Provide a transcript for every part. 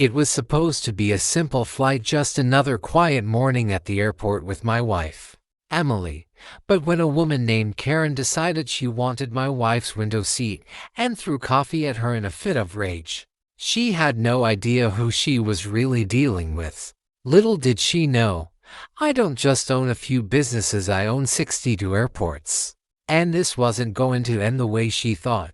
It was supposed to be a simple flight, just another quiet morning at the airport with my wife, Emily. But when a woman named Karen decided she wanted my wife's window seat and threw coffee at her in a fit of rage, she had no idea who she was really dealing with. Little did she know, I don't just own a few businesses, I own 62 airports. And this wasn't going to end the way she thought.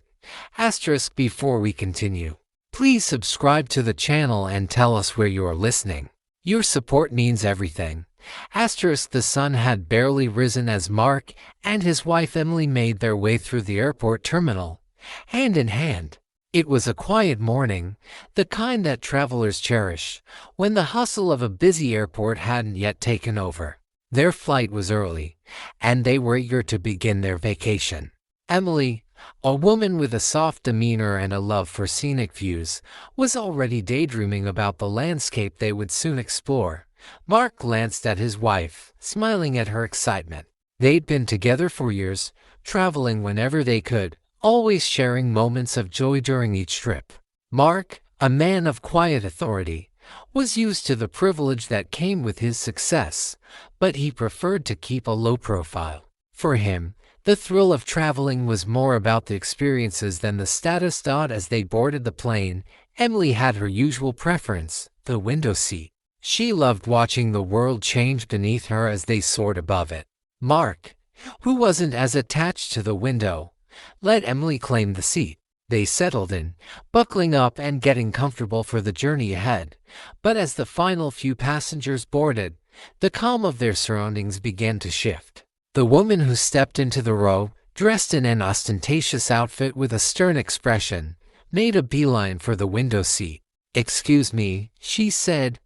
Asterisk before we continue, please subscribe to the channel and tell us where you are listening. Your support means everything. Asterisk the sun had barely risen as Mark and his wife Emily made their way through the airport terminal, hand in hand. It was a quiet morning, the kind that travelers cherish, when the hustle of a busy airport hadn't yet taken over. Their flight was early, and they were eager to begin their vacation. Emily, a woman with a soft demeanor and a love for scenic views, was already daydreaming about the landscape they would soon explore. Mark glanced at his wife, smiling at her excitement. They'd been together for years, traveling whenever they could, always sharing moments of joy during each trip. Mark, a man of quiet authority, was used to the privilege that came with his success, but he preferred to keep a low profile. For him, the thrill of traveling was more about the experiences than the status. As they boarded the plane, Emily had her usual preference, the window seat. She loved watching the world change beneath her as they soared above it. Mark, who wasn't as attached to the window, let Emily claim the seat. They settled in, buckling up and getting comfortable for the journey ahead. But as the final few passengers boarded, the calm of their surroundings began to shift. The woman who stepped into the row, dressed in an ostentatious outfit with a stern expression, made a beeline for the window seat. "Excuse me," she said,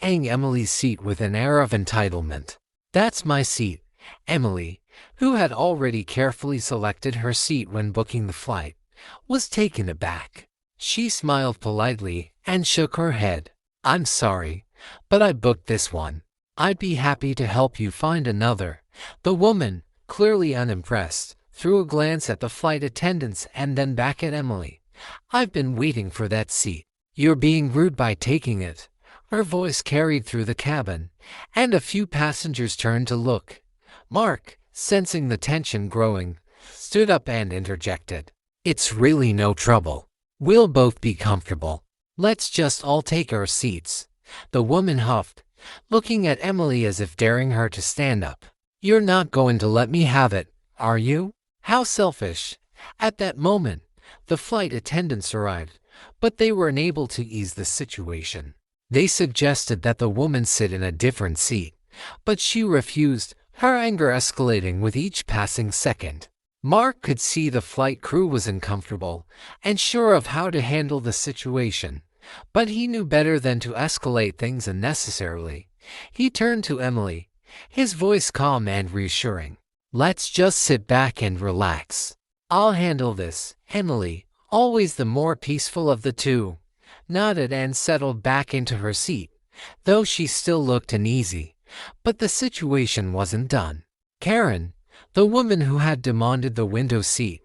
eyeing Emily's seat with an air of entitlement. "That's my seat." Emily, who had already carefully selected her seat when booking the flight, was taken aback. She smiled politely and shook her head. "I'm sorry, but I booked this one. I'd be happy to help you find another." The woman, clearly unimpressed, threw a glance at the flight attendants and then back at Emily. "I've been waiting for that seat." "You're being rude by taking it." Her voice carried through the cabin, and a few passengers turned to look. Mark, sensing the tension growing, stood up and interjected. "It's really no trouble. We'll both be comfortable. Let's just all take our seats." The woman huffed, looking at Emily as if daring her to stand up. "You're not going to let me have it, are you? How selfish." At that moment, the flight attendants arrived, but they were unable to ease the situation. They suggested that the woman sit in a different seat, but she refused, her anger escalating with each passing second. Mark could see the flight crew was uncomfortable, and sure of how to handle the situation, but he knew better than to escalate things unnecessarily. He turned to Emily, his voice calm and reassuring. "Let's just sit back and relax. I'll handle this." Emily, always the more peaceful of the two, nodded and settled back into her seat, though she still looked uneasy. But the situation wasn't done. Karen, the woman who had demanded the window seat,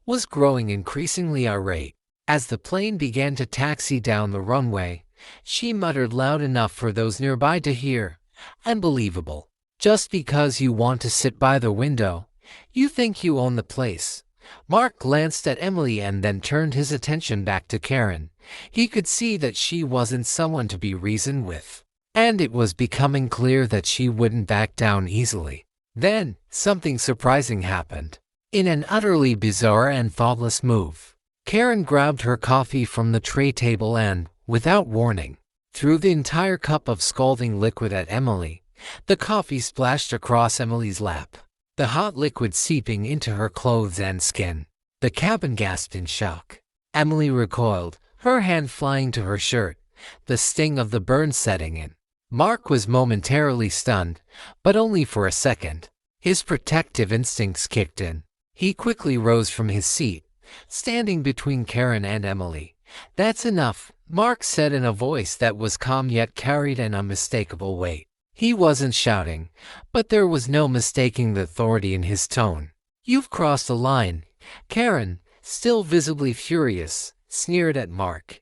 was growing increasingly irate. As the plane began to taxi down the runway, she muttered loud enough for those nearby to hear, "Unbelievable. Just because you want to sit by the window, you think you own the place." Mark glanced at Emily and then turned his attention back to Karen. He could see that she wasn't someone to be reasoned with, and it was becoming clear that she wouldn't back down easily. Then, something surprising happened. In an utterly bizarre and thoughtless move, Karen grabbed her coffee from the tray table and, without warning, threw the entire cup of scalding liquid at Emily. The coffee splashed across Emily's lap, the hot liquid seeping into her clothes and skin. The cabin gasped in shock. Emily recoiled, her hand flying to her shirt, the sting of the burn setting in. Mark was momentarily stunned, but only for a second. His protective instincts kicked in. He quickly rose from his seat, standing between Karen and Emily. "That's enough," Mark said in a voice that was calm yet carried an unmistakable weight. He wasn't shouting, but there was no mistaking the authority in his tone. "You've crossed a line." Karen, still visibly furious, sneered at Mark.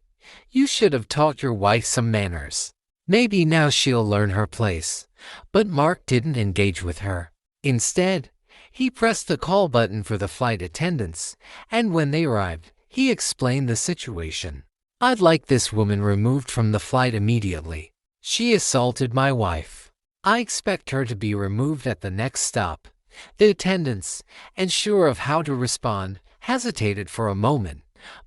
You should have taught your wife some manners. Maybe now she'll learn her place." But Mark didn't engage with her. Instead, he pressed the call button for the flight attendants, and when they arrived, he explained the situation. "I'd like this woman removed from the flight immediately. She assaulted my wife. I expect her to be removed at the next stop." The attendants, unsure of how to respond, hesitated for a moment,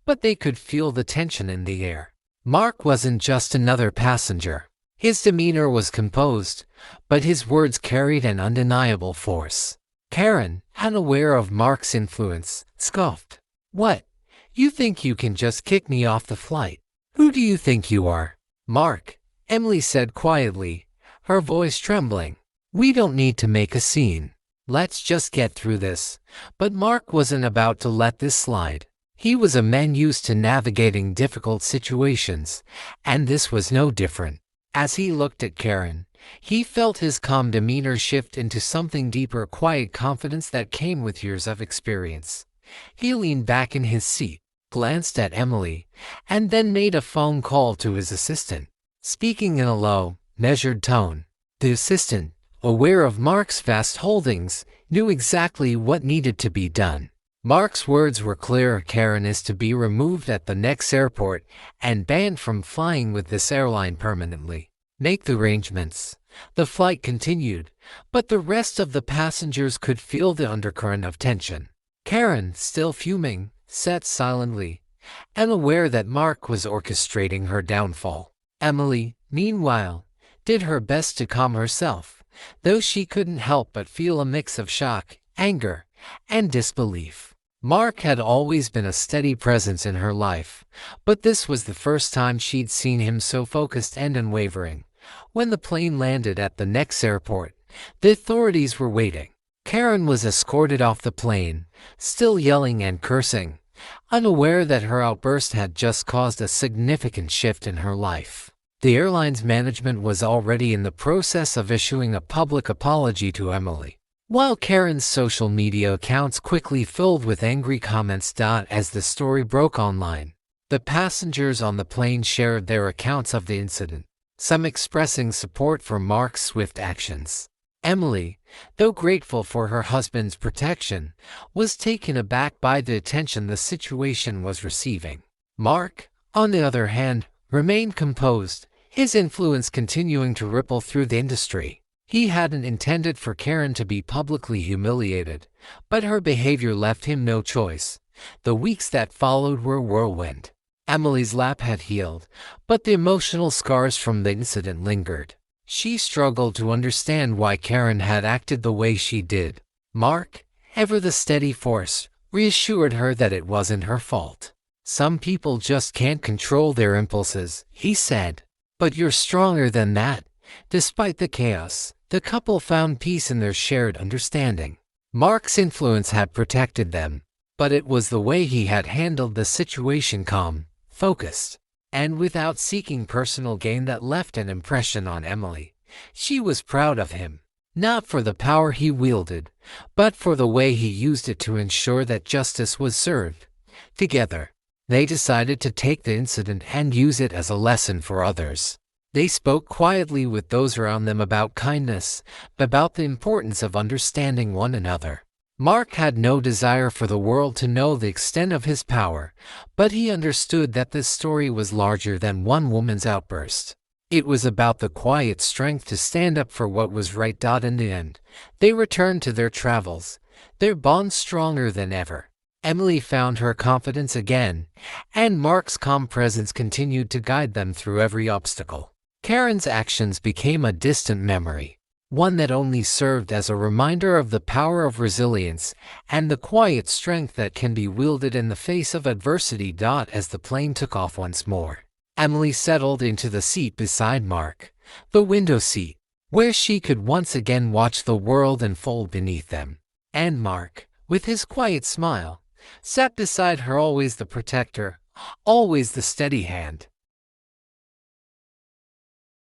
but they could feel the tension in the air. Mark wasn't just another passenger. His demeanor was composed, but his words carried an undeniable force. Karen, unaware of Mark's influence, scoffed. "What? You think you can just kick me off the flight? Who do you think you are?" "Mark," Emily said quietly, her voice trembling. "We don't need to make a scene. Let's just get through this." But Mark wasn't about to let this slide. He was a man used to navigating difficult situations, and this was no different. As he looked at Karen, he felt his calm demeanor shift into something deeper, quiet confidence that came with years of experience. He leaned back in his seat, glanced at Emily, and then made a phone call to his assistant. Speaking in a low, measured tone, the assistant, aware of Mark's vast holdings, knew exactly what needed to be done. Mark's words were clear: Karen is to be removed at the next airport and banned from flying with this airline permanently. Make the arrangements. The flight continued, but the rest of the passengers could feel the undercurrent of tension. Karen, still fuming, sat silently, unaware that Mark was orchestrating her downfall. Emily, meanwhile, did her best to calm herself, though she couldn't help but feel a mix of shock, anger, and disbelief. Mark had always been a steady presence in her life, but this was the first time she'd seen him so focused and unwavering. When the plane landed at the next airport, the authorities were waiting. Karen was escorted off the plane, still yelling and cursing, unaware that her outburst had just caused a significant shift in her life. The airline's management was already in the process of issuing a public apology to Emily, while Karen's social media accounts quickly filled with angry comments. As the story broke online, the passengers on the plane shared their accounts of the incident, some expressing support for Mark's swift actions. Emily, though grateful for her husband's protection, was taken aback by the attention the situation was receiving. Mark, on the other hand, remained composed, his influence continuing to ripple through the industry. He hadn't intended for Karen to be publicly humiliated, but her behavior left him no choice. The weeks that followed were a whirlwind. Emily's lap had healed, but the emotional scars from the incident lingered. She struggled to understand why Karen had acted the way she did. Mark, ever the steady force, reassured her that it wasn't her fault. "Some people just can't control their impulses," he said. "But you're stronger than that." Despite the chaos, the couple found peace in their shared understanding. Mark's influence had protected them, but it was the way he had handled the situation, calm, focused, and without seeking personal gain, that left an impression on Emily. She was proud of him, not for the power he wielded, but for the way he used it to ensure that justice was served. Together, they decided to take the incident and use it as a lesson for others. They spoke quietly with those around them about kindness, about the importance of understanding one another. Mark had no desire for the world to know the extent of his power, but he understood that this story was larger than one woman's outburst. It was about the quiet strength to stand up for what was right. In the end, they returned to their travels, their bond stronger than ever. Emily found her confidence again, and Mark's calm presence continued to guide them through every obstacle. Karen's actions became a distant memory, one that only served as a reminder of the power of resilience and the quiet strength that can be wielded in the face of adversity. As the plane took off once more, Emily settled into the seat beside Mark, the window seat, where she could once again watch the world unfold beneath them. And Mark, with his quiet smile, sat beside her, always the protector, always the steady hand.